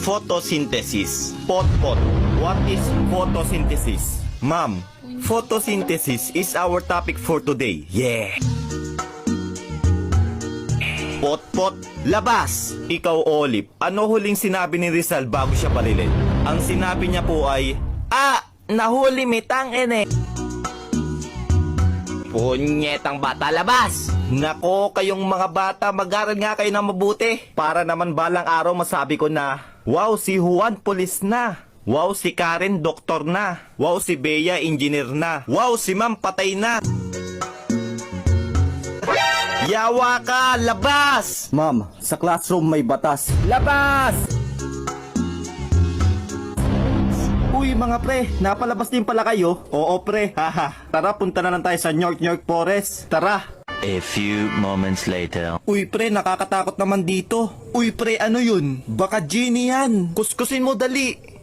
Photosynthesis. Pot. What is photosynthesis? Ma'am, photosynthesis is our topic for today. Yeah. Pot, labas! Ikaw, Olive, ano huling sinabi ni Rizal bago siya balilin? Ang sinabi niya po ay, nahuli mitang ene. Punyetang bata, labas! Nako, kayong mga bata, mag-aral nga kayo na mabuti. Para naman balang araw masabi ko na, wow, si Juan pulis na. Wow, si Karen doktor na. Wow, si Bea engineer na. Wow, si Ma'am patay na. Yawa ka! Labas! Ma'am, sa classroom may batas. Labas! Uy mga pre, napalabas din pala kayo? Oo pre, haha. Tara, punta na lang tayo sa York Forest. Tara! A few moments later. Uy pre, nakakatakot naman dito. Uy pre, ano yun? Baka genie yan. Kuskusin mo dali.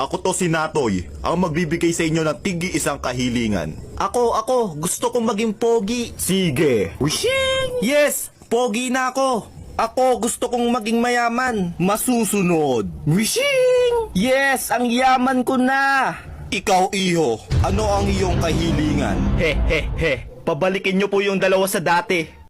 Ako to si Natoy, ang magbibigay sa inyo ng tigi isang kahilingan. Ako, gusto kong maging pogi. Sige. Wishing! Yes, pogi na ako. Ako, gusto kong maging mayaman. Masusunod. Wishing! Yes, ang yaman ko na. Ikaw, iho, ano ang iyong kahilingan? He, pabalikin nyo po yung dalawa sa dati.